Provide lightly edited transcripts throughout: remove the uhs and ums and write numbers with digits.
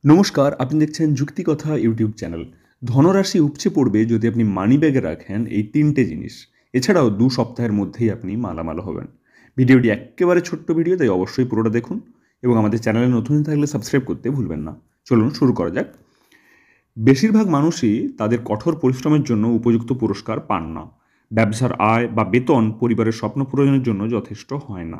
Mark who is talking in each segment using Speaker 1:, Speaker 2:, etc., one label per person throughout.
Speaker 1: নমস্কার, আপনি দেখছেন যুক্তিকথা ইউটিউব চ্যানেল। ধনরাশি উপচে পড়বে যদি আপনি মানি ব্যাগে রাখেন এই ৩টে জিনিস। এছাড়াও ২ সপ্তাহের মধ্যেই আপনি মালামাল হবেন। ভিডিওটি এক্কেবারে ছোট্ট ভিডিও, তাই অবশ্যই পুরোটা দেখুন এবং আমাদের চ্যানেলে নতুন থাকলে সাবস্ক্রাইব করতে ভুলবেন না। চলুন শুরু করা যাক। বেশিরভাগ মানুষই তাদের কঠোর পরিশ্রমের জন্য উপযুক্ত পুরস্কার পান না। ব্যবসার আয় বা বেতন পরিবারের স্বপ্ন পূরণের জন্য যথেষ্ট হয় না।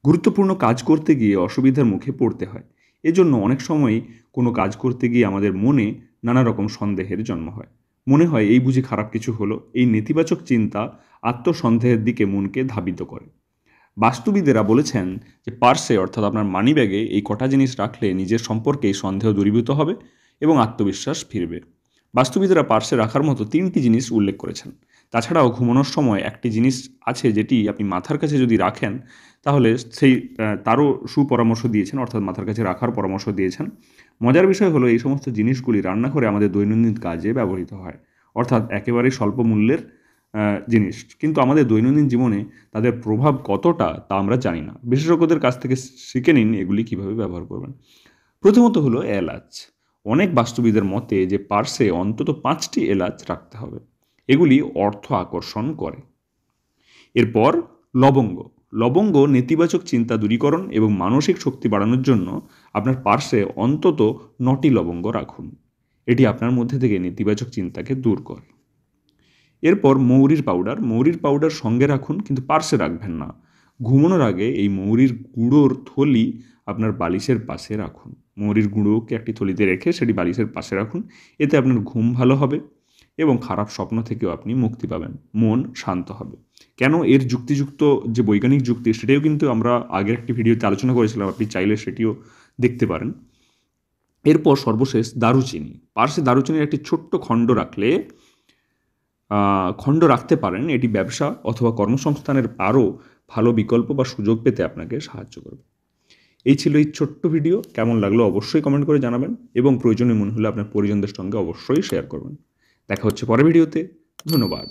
Speaker 1: গুরুত্বপূর্ণ কাজ করতে গিয়ে অসুবিধার মুখে পড়তে হয়। এজন্য অনেক সময় কোনো কাজ করতে গিয়ে আমাদের মনে নানা রকম সন্দেহের জন্ম হয়। মনে হয় এই বুঝি খারাপ কিছু হলো। এই নেতিবাচক চিন্তা আত্মসন্দেহের দিকে মনকে ধাবিত করে। বাস্তুবিদেরা বলেছেন যে পার্সে অর্থাৎ আপনার মানি ব্যাগে এই কটা জিনিস রাখলে নিজের সম্পর্কে এই সন্দেহ দূরীভূত হবে এবং আত্মবিশ্বাস ফিরবে। বাস্তুবিদেরা পার্সে রাখার মতো ৩টি জিনিস উল্লেখ করেছেন। তাছাড়াও ঘুমানোর সময় একটি জিনিস আছে যেটি আপনি মাথার কাছে যদি রাখেন তাহলে তারও সুপরামর্শ দিয়েছেন, অর্থাৎ মাথার কাছে রাখার পরামর্শ দিয়েছেন। মজার বিষয় হলো এই সমস্ত জিনিসগুলি রান্নাঘরে আমাদের দৈনন্দিন কাজে ব্যবহৃত হয়, অর্থাৎ একেবারেই স্বল্প মূল্যের জিনিস, কিন্তু আমাদের দৈনন্দিন জীবনে তাদের প্রভাব কতটা তা আমরা জানি না। বিশেষজ্ঞদের কাছ থেকে শিখে নিন এগুলি কীভাবে ব্যবহার করবেন। প্রথমত হলো এলাচ। অনেক বাস্তুবিদের মতে যে পার্সে অন্তত 5টি এলাচ রাখতে হবে। এগুলি অর্থ আকর্ষণ করে। এরপর লবঙ্গ। লবঙ্গ নেতিবাচক চিন্তা দূরীকরণ এবং মানসিক শক্তি বাড়ানোর জন্য আপনার পার্সে অন্তত 9টি লবঙ্গ রাখুন। এটি আপনার মধ্যে থেকে নেতিবাচক চিন্তাকে দূর করে। এরপর মৌরির পাউডার। মৌরির পাউডার সঙ্গে রাখুন, কিন্তু পার্সে রাখবেন না। ঘুমানোর আগে এই মৌরির গুঁড়োর থলি আপনার বালিশের পাশে রাখুন। মৌরির গুঁড়োকে একটি থলিতে রেখে সেটি বালিশের পাশে রাখুন। এতে আপনার ঘুম ভালো হবে এবং খারাপ স্বপ্ন থেকেও আপনি মুক্তি পাবেন। মন শান্ত হবে। কেন এর যুক্তিযুক্ত যে বৈজ্ঞানিক যুক্তি, সেটাও কিন্তু আমরা আগের একটি ভিডিওতে আলোচনা করেছিলাম, আপনি চাইলে সেটিও দেখতে পারেন। এরপর সর্বশেষ দারুচিনি। পার্সে দারুচিনির একটি ছোট্ট খণ্ড রাখতে পারেন। এটি ব্যবসা অথবা কর্মসংস্থানের আরও ভালো বিকল্প বা সুযোগ পেতে আপনাকে সাহায্য করবে। এই ছিল এই ছোট্ট ভিডিও। কেমন লাগলো অবশ্যই কমেন্ট করে জানাবেন এবং প্রয়োজনীয় মনে হলে আপনার পরিজনদের সঙ্গে অবশ্যই শেয়ার করবেন। দেখা হচ্ছে পরের ভিডিওতে। ধন্যবাদ।